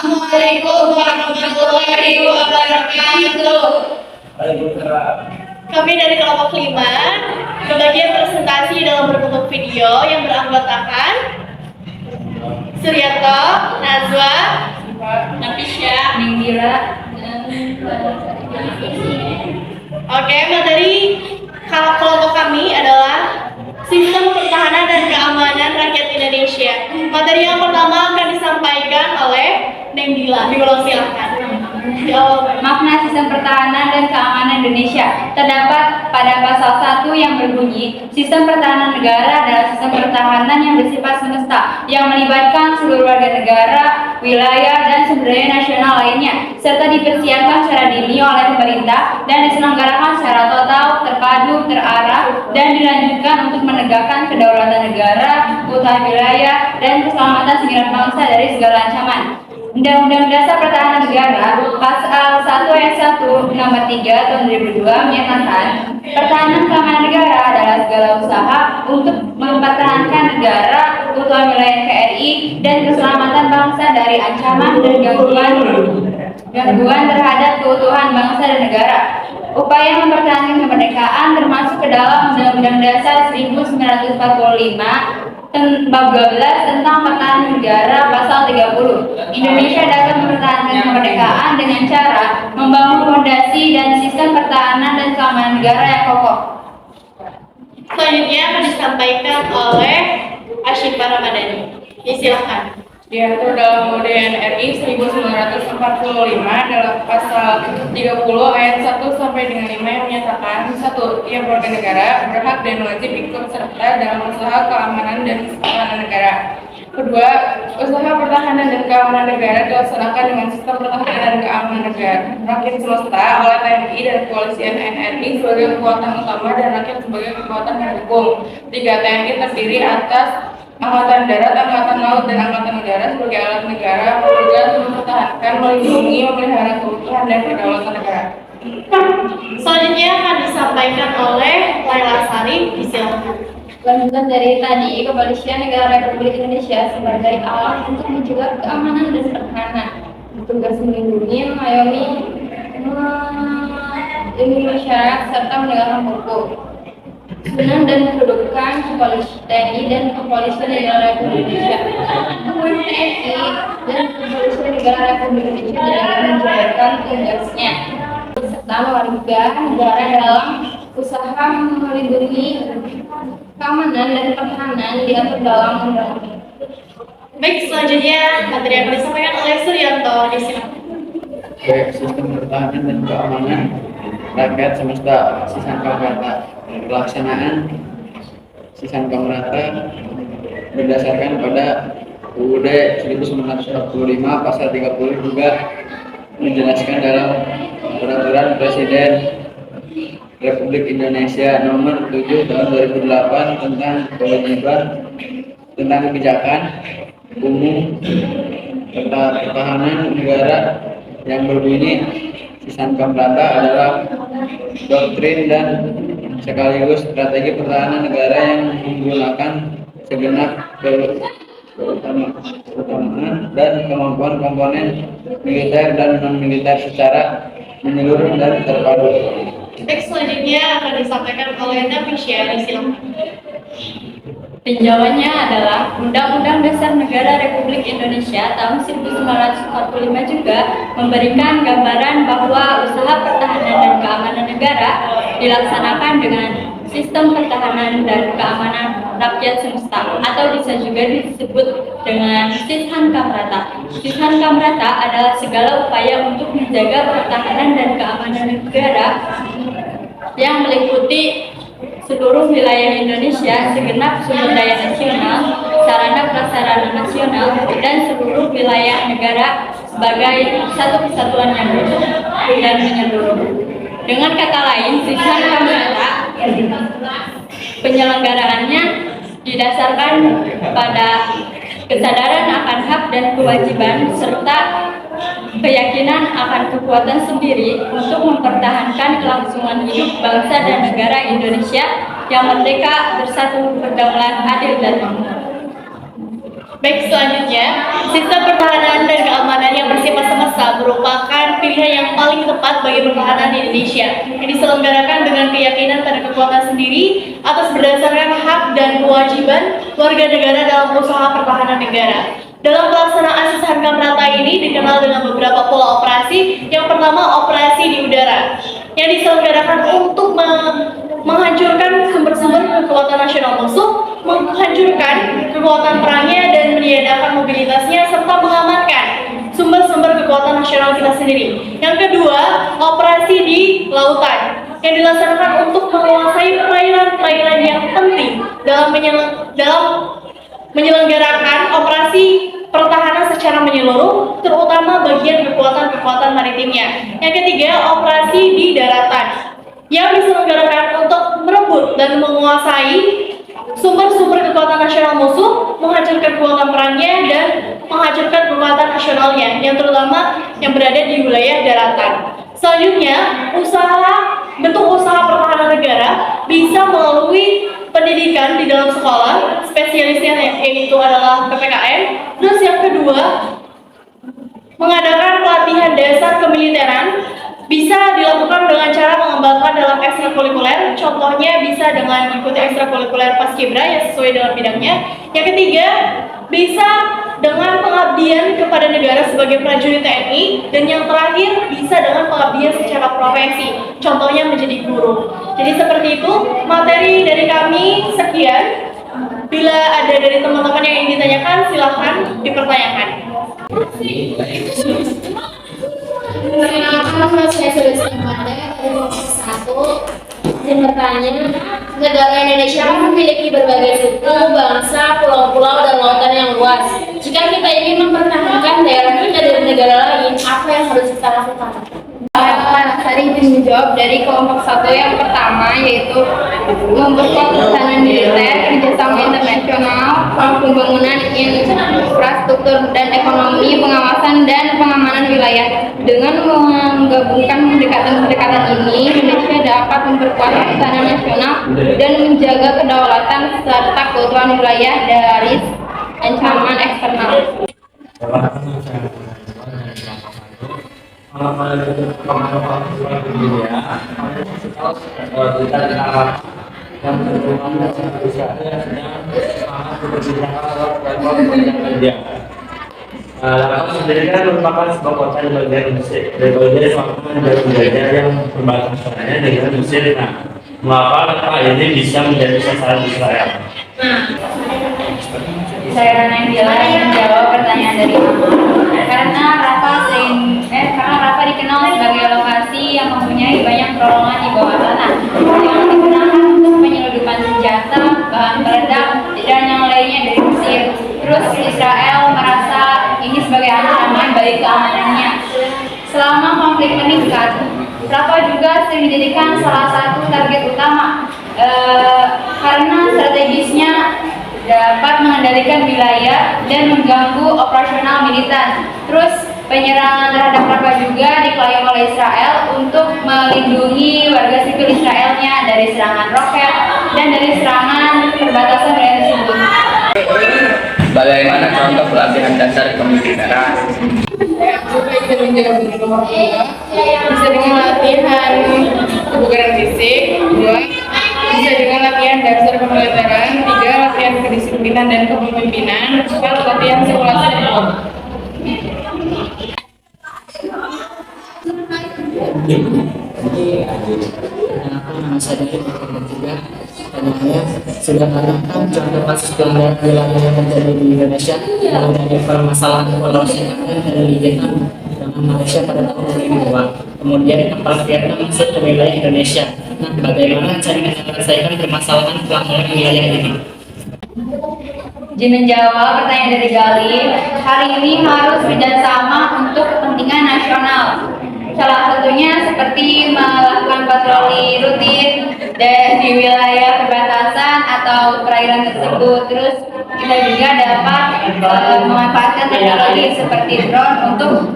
Assalamualaikum warahmatullahi wabarakatuh. Kami dari kelompok 5 berbagian presentasi dalam berbentuk video yang beranggotakan Suryanto, Nazwa, Nafisya, Nindira, dan Oke, materi kelompok kami adalah Sistem Pertahanan dan Keamanan Rakyat Indonesia. Materi yang pertama akan disampaikan oleh Neng Dila. Silakan. Makna sistem pertahanan dan keamanan Indonesia terdapat pada pasal 1 yang berbunyi, sistem pertahanan negara adalah sistem pertahanan yang bersifat semesta, yang melibatkan seluruh warga negara, wilayah, dan sumber daya nasional lainnya, serta dipersiapkan secara dini oleh pemerintah dan diselenggarakan secara total, terpadu, terarah, dan dilanjutkan untuk menegakkan kedaulatan negara, keutuhan wilayah, dan keselamatan segenap bangsa dari segala ancaman. Undang-Undang Dasar Pertahanan Negara Pasal 1 Ayat 1 Nomor 3 Tahun 2002 menyatakan pertahanan keamanan negara adalah segala usaha untuk mempertahankan negara, keutuhan wilayah NKRI, dan keselamatan bangsa dari ancaman dan gangguan terhadap keutuhan bangsa dan negara. Upaya mempertahankan kemerdekaan termasuk ke dalam Undang-Undang Dasar 1945 Bab 12 tentang pertahanan negara pasal 30. Indonesia dapat mempertahankan kemerdekaan dengan cara membangun fondasi dan sistem pertahanan dan keamanan negara yang kokoh. Selanjutnya akan disampaikan oleh Asyifa Ramadhani. Silakan. Diatur dalam UUD RI 1945 dalam pasal 30 ayat 1 sampai dengan 5 yang menyatakan 1. Tiap warga negara berhak dan wajib ikut serta dalam usaha keamanan dan pertahanan negara. Kedua, usaha pertahanan dan keamanan negara dilaksanakan dengan sistem pertahanan dan keamanan negara rakyat semesta oleh TNI dan kepolisian NRI sebagai kekuatan utama dan rakyat sebagai kekuatan pendukung. 3. TNI terdiri atas Angkatan Darat, Angkatan Laut, dan Angkatan Udara sebagai alat negara bertugas mempertahankan, melindungi, memelihara keutuhan dan kedaulatan negara. Selanjutnya akan disampaikan oleh Laila Sari. Silakan. Lanjutan dari tadi, Kepolisian Negara Republik Indonesia sebagai alat untuk mencegah keamanan dan pertahanan, bertugas melindungi, mengayomi, masyarakat serta menegakkan hukum. Susunan dan kedudukan TNI dan Kepolisian Negara Republik Indonesia. TNI dan Kepolisian Negara Republik Indonesia dalam menjalankan tugasnya serta warga negara dalam usaha melindungi keamanan dan pertahanan diatur dalam undang-undang. Baik, selanjutnya materi yang disampaikan oleh Suryanto. Silakan. Baik, sistem pertahanan dan keamanan rakyat semesta Sisankam-Rata. Pelaksanaan Sisankam-Rata berdasarkan pada UUD 1945 pasal 30 juga menjelaskan dalam Peraturan Presiden Republik Indonesia Nomor 7 Tahun 2008 tentang kewajiban tentang kebijakan umum pertahanan negara yang berbunyi Sisankam-Rata adalah doktrin dan sekaligus strategi pertahanan negara yang menggunakan segenap keutamaan dan kemampuan komponen militer dan non-militer secara menyeluruh dan terpadu. Baik, selanjutnya akan disampaikan oleh Nafisya. Silakan. Tinjauannya adalah Undang-Undang Dasar Negara Republik Indonesia tahun 1945 juga memberikan gambaran bahwa usaha pertahanan dan keamanan negara dilaksanakan dengan sistem pertahanan dan keamanan rakyat semesta atau bisa juga disebut dengan Sisankam-Rata. Sisankam-Rata adalah segala upaya untuk menjaga pertahanan dan keamanan negara yang meliputi seluruh wilayah Indonesia, segenap sumber daya nasional, sarana prasarana nasional, dan seluruh wilayah negara sebagai satu kesatuan yang utuh dan menyeluruh. Dengan kata lain, Sisankam-Rata penyelenggaraannya didasarkan pada kesadaran akan hak dan kewajiban serta keyakinan akan kekuatan sendiri untuk mempertahankan kelangsungan hidup bangsa dan negara Indonesia yang merdeka, bersatu, berdaulat, adil, dan makmur. Baik, selanjutnya sistem pertahanan dan keamanan yang bersifat bangsa merupakan pilihan yang paling tepat bagi pertahanan di Indonesia yang diselenggarakan dengan keyakinan pada kekuatan sendiri atas berdasarkan hak dan kewajiban warga negara dalam usaha pertahanan negara. Dalam pelaksanaan Sishankam Rata ini dikenal dengan beberapa pola operasi. Yang pertama, operasi di udara yang diselenggarakan untuk menghancurkan sumber-sumber kekuatan nasional musuh, menghancurkan kekuatan perangnya dan meniadakan mobilitasnya serta mengamankan sumber-sumber kekuatan nasional kita sendiri. Yang kedua, operasi di lautan yang dilaksanakan untuk menguasai perairan-perairan yang penting dalam menyelenggarakan operasi pertahanan secara menyeluruh, terutama bagian kekuatan-kekuatan maritimnya. Yang ketiga, operasi di daratan yang diselenggarakan untuk merebut dan menguasai sumber-sumber kekuatan nasional musuh, menghancurkan kekuatan perangnya dan menghancurkan kekuatan nasionalnya, yang terutama yang berada di wilayah daratan. Selanjutnya, bentuk usaha pertahanan negara bisa melalui pendidikan di dalam sekolah, spesialisnya yaitu adalah PPKM. Terus yang kedua, mengadakan pelatihan dasar kemiliteran bisa dilakukan dengan cara mengembangkan dalam ekstrakurikuler. Contohnya bisa dengan mengikuti ekstrakurikuler Paskibra yang sesuai dengan bidangnya. Yang ketiga, bisa dengan pengabdian kepada negara sebagai prajurit TNI. Dan yang terakhir, bisa dengan pengabdian secara profesi. Contohnya menjadi guru. Jadi seperti itu, materi dari kami sekian. Bila ada dari teman-teman yang ingin ditanyakan, silahkan dipertanyakan. Perkenalkan, saya Sulistri Manda dari kelompok 1. Yang bertanya, negara Indonesia kan memiliki berbagai suku, bangsa, pulau-pulau, dan lautan yang luas. Jika kita ingin mempertahankan daerah kita dari negara lain, apa yang harus kita lakukan? Tadi ingin menjawab dari kelompok 1 yang pertama, yaitu memperkuat pertahanan militer, kerjasama internasional, pembangunan infrastruktur dan ekonomi, pengawasan dan pengamanan wilayah. Dengan menggabungkan pendekatan-pendekatan ini, Indonesia dapat memperkuat pertahanan nasional dan menjaga kedaulatan serta keutuhan wilayah dari ancaman eksternal. Lapas sendiri kan merupakan sebuah kota di bagian Mesir, dari bagian waktu dari belajar yang perbatasannya dengan Mesir. Nah, mengapa kota ini bisa menjadi sasaran Israel? Saya Rana yang menjawab pertanyaan dari Mama. Karena Rapa dikenal sebagai lokasi yang mempunyai banyak terowongan di bawah tanah yang digunakan untuk penyeludupan senjata, bahan peledak, dan yang lainnya dari Mesir. Terus Israel merasa ini sebagai ancaman bagi keamanannya. Selama konflik meningkat, Rapa juga sering dijadikan salah satu target utama karena strategisnya dapat mengendalikan wilayah dan mengganggu operasional militer. Terus penyerangan terhadap Rapa juga diklaim oleh Israel untuk melindungi warga sipil Israelnya dari serangan roket dan dari serangan perbatasan wilayah tersebut. Bagaimana contoh pelatihan dasar kemiliteran? Juga bisa menjawab dari nomor 2, bisa dengan latihan kebugaran fisik. 2, bisa dengan latihan dasar kemiliteran. 3, latihan kedisiplinan dan kepemimpinan. 4, latihan simulasi tempur. Nama saya dari juga namanya sudah menanyakan contoh kasus pelanggaran wilayah yang terjadi di Indonesia mengenai permasalahan Pulau Singapura dan Vietnam dengan Malaysia pada tahun 2002. Kemudian kapal Vietnam masuk ke wilayah Indonesia. Nah, bagaimana cara menyelesaikan permasalahan pelanggaran wilayah ini? Izin menjawab pertanyaan dari Gali. Hari ini harus kerjasama untuk kepentingan nasional. Salah satunya seperti melakukan patroli rutin di wilayah perbatasan atau perairan tersebut. Terus kita juga dapat memanfaatkan teknologi seperti drone untuk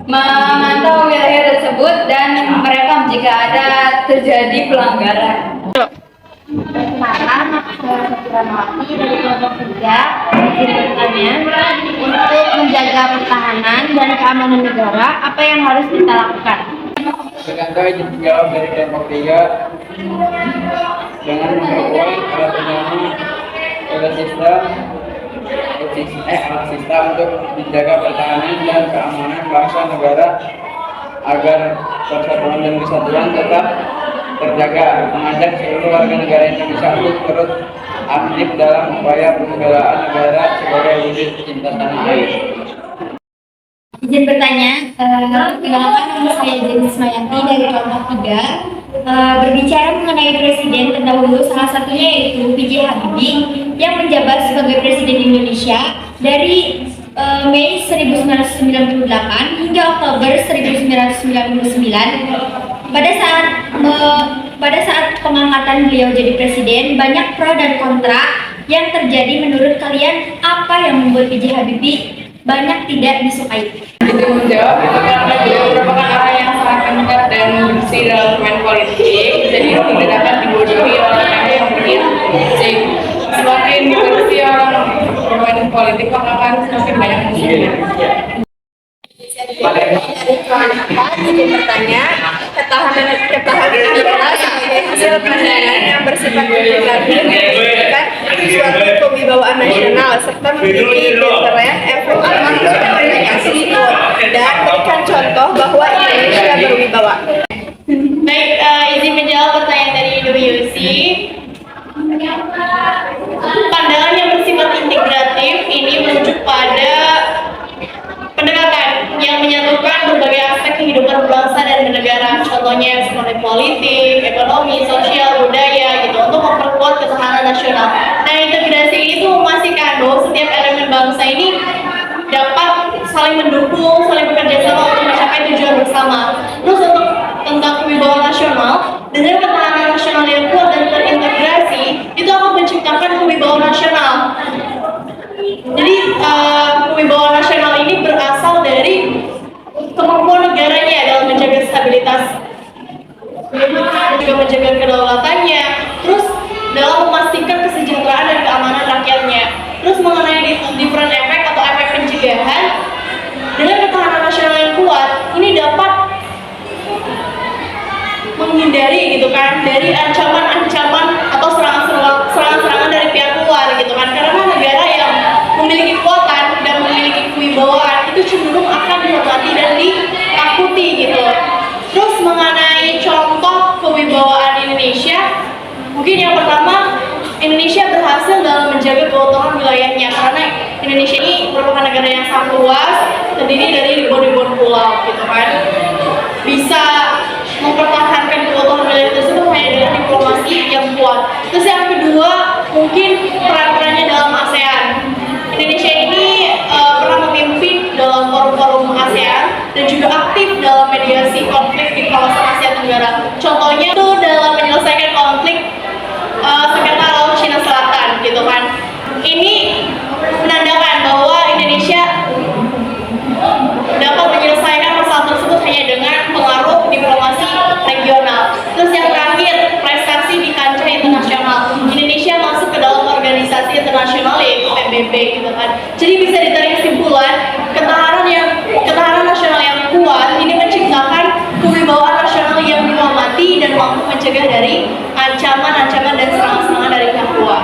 memantau wilayah tersebut dan merekam jika ada terjadi pelanggaran. Perkenalkan, aku Saudara Safira Melati dari kelompok 3. Izin bertanya, untuk menjaga pertahanan dan keamanan negara, apa yang harus kita lakukan? Sekarang izin menjawab dari kelompok 3 dengan memperkuat alat pengaman alutsista untuk menjaga pertahanan dan keamanan bangsa negara agar persatuan dan kesatuan tetap terjaga, mengajak seluruh warga negara Indonesia untuk turut aktif dalam upaya pembelaan negara sebagai wujud cinta tanah air. Izin bertanya, perkenalkan nama saya Jenis Mayanti dari kelompok 3. Berbicara mengenai presiden terdahulu, salah satunya yaitu B.J. Habibie yang menjabat sebagai Presiden Indonesia dari Mei 1998 hingga Oktober 1999. Pada saat pengangkatan beliau jadi presiden, banyak pro dan kontra yang terjadi. Menurut kalian, apa yang membuat B.J. Habibie banyak tidak disukai? Itu menjawab karena beliau merupakan orang yang sangat pintar dan bersih dalam bermain politik, jadi tidak dapat dibodohi oleh orang yang berisik. Semakin bersih orang bermain politik, maka akan semakin banyak musuhnya. Dari kelompok 4, izin bertanya, ketahanan negara sebagai hasil pandangan yang bersifat kumulatif menunjukkan suatu kewibawaan nasional serta memiliki deteren efek komunikasi dan berikan contoh bahwa Indonesia berwibawa. Baik, izin menjawab pertanyaan dari WC. Pandangan yang bersifat integratif ini merujuk pada pendekatan yang menyatukan berbagai aspek kehidupan bangsa dan bernegara, contohnya seperti politik, ekonomi, sosial, budaya, gitu, untuk memperkuat ketahanan nasional. Nah, integrasi ini tuh memastikan bahwa setiap elemen bangsa ini dapat saling mendukung, saling bekerja sama untuk mencapai tujuan bersama. Terus untuk tentang kewibawaan nasional, dengan ketahanan nasional yang kuat dan terintegrasi, itu akan menciptakan kewibawaan nasional. Jadi kewibawaan nasional ini berasal dari kemampuan negaranya dalam menjaga stabilitas, juga menjaga kedaulatannya, terus dalam memastikan kesejahteraan dan keamanan rakyatnya. Terus mengenai different efek atau efek pencegahan, dengan ketahanan nasional yang kuat, ini dapat menghindari gitu kan dari ancaman-ancaman atau serangan-serangan dari pihak luar gitu kan, karena negara yang memiliki kekuatan dan memiliki kewibawaan itu cenderung akan dihormati dan ditakuti gitu. Terus mengenai contoh kewibawaan Indonesia, mungkin yang pertama, Indonesia berhasil dalam menjaga keutuhan wilayahnya karena Indonesia ini merupakan negara yang sangat luas, terdiri dari ribuan-ribuan pulau gitu kan. Bisa mempertahankan keutuhan wilayah tersebut hanya dengan diplomasi yang kuat. Terus yang kedua, mungkin peran-perannya dalam ASEAN. Indonesia ini pernah memimpin dalam forum-forum ASEAN dan juga aktif dalam mediasi konflik di kawasan Asia Tenggara. Contohnya itu dalam menyelesaikan konflik sengketa Laut Cina Selatan, gitu kan. Ini menandakan bahwa Indonesia dapat menyelesaikan masalah tersebut hanya dengan pengaruh diplomasi regional. Terus yang terakhir, prestasi di kancah internasional. Indonesia masuk ke dalam organisasi internasional yaitu PBB gitu kan. Jadi bisa ditarik kesimpulan, ketahanan nasional yang kuat ini menciptakan kewibawaan nasional yang dihormati dan mampu mencegah dari ancaman-ancaman dan serangan-serangan dari pihak luar.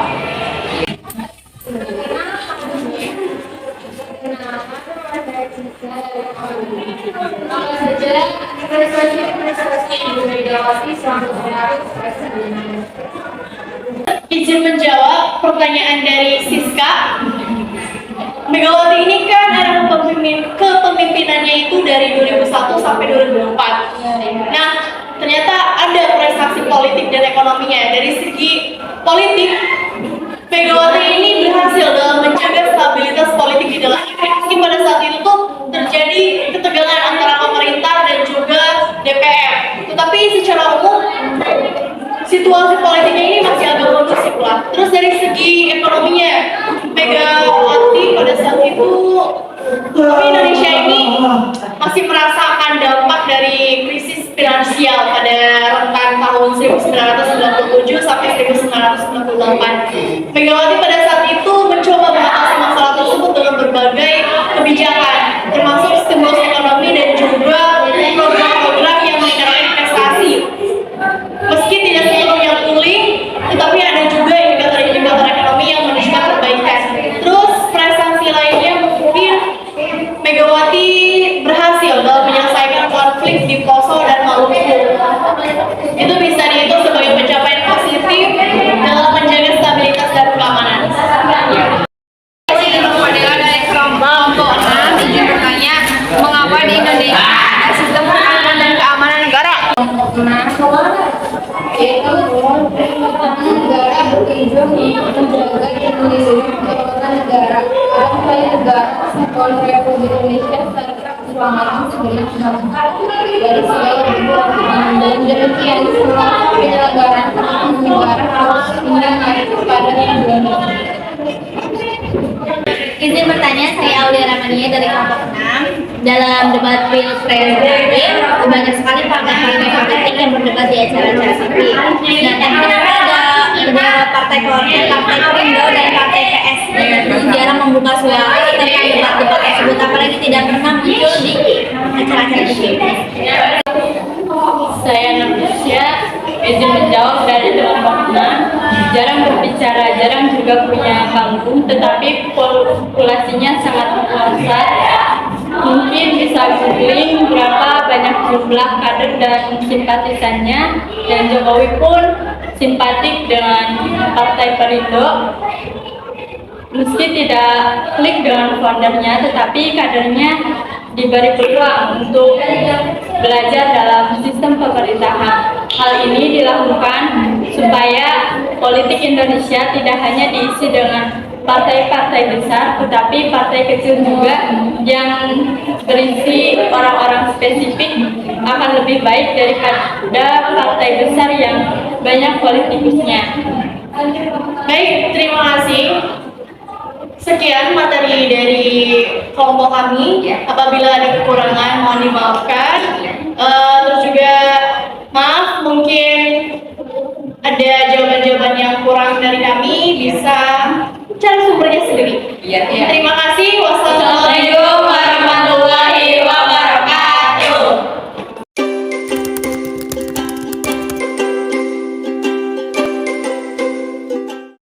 Izin menjawab pertanyaan dari Siska. Megawati ini kan era kepemimpinannya itu dari 2001 sampai 2004. Nah, ternyata ada prestasi politik dan ekonominya. Dari segi politik, Megawati ini berhasil dalam menjaga stabilitas politik di dalam negeri. Meski pada saat itu tuh terjadi ketegangan antara pemerintah dan juga DPR. Tetapi secara umum situasi politiknya ini masih agak kondusif lah. Terus dari segi ekonominya, Megawati pada saat itu Indonesia ini masih merasakan dampak dari krisis finansial pada rentan tahun 1997 sampai 1998. Megawati pada saat itu mencoba mengatasi masalah tersebut dengan berbagai kebijakan, termasuk stimulus ekonomi dan juga program-program yang meningkatkan investasi. Meski tidak sepenuhnya pulih, tetapi ada juga indikator-indikator ekonomi yang menunjukkan perbaikan. Terus prestasi lainnya mungkin Megawati berhasil dalam menyelesaikan konflik di Poso dan Maluku. Itu bisa dihitung sebagai pencapaian positif dalam menjaga stabilitas dan keamanan. Adalah dari kelompok 6 izin bertanya, mengapa di Indonesia ada sistem pertahanan dan keamanan negara? Yaitu negara bertujuan untuk menjaga Indonesia kedaulatan negara, supaya negara Kesatuan Republik Indonesia serta keselamatan segenap bangsa dari segala bentuk ancaman. Dan demikian semua penyelenggaraan negara harus mendengar kepada tujuan. Izin bertanya, saya Aulia Ramania dari kelompok 6. Dalam debat Pilpres terakhir, banyak sekali partai-partai politik yang berdebat di acara-acara TV. Nah, kenapa ada partai Golkar, partai Perindo, dan partai PS jarang membuka suara tentang debat-debat tersebut, apalagi tidak pernah muncul di acara-acara TV. Saya Natasha, izin menjawab dari kelompok 6. Jarang berbicara, jarang juga punya panggung, tetapi populasinya sangat besar. Mungkin bisa googling berapa banyak jumlah kader dan simpatisannya, dan Jokowi pun simpatik dengan Partai Perindo. Meski tidak klik dengan foundernya, tetapi kadernya diberi peluang untuk belajar dalam sistem pemerintahan. Hal ini dilakukan supaya politik Indonesia tidak hanya diisi dengan partai-partai besar, tetapi partai kecil juga yang berisi orang-orang spesifik akan lebih baik daripada partai besar yang banyak politikusnya. Baik, terima kasih. Sekian materi dari kelompok kami. Apabila ada kekurangan, mohon dimaafkan. Terus juga maaf, mungkin ada jawaban-jawaban yang kurang dari kami, bisa cari sumbernya sendiri. Iya.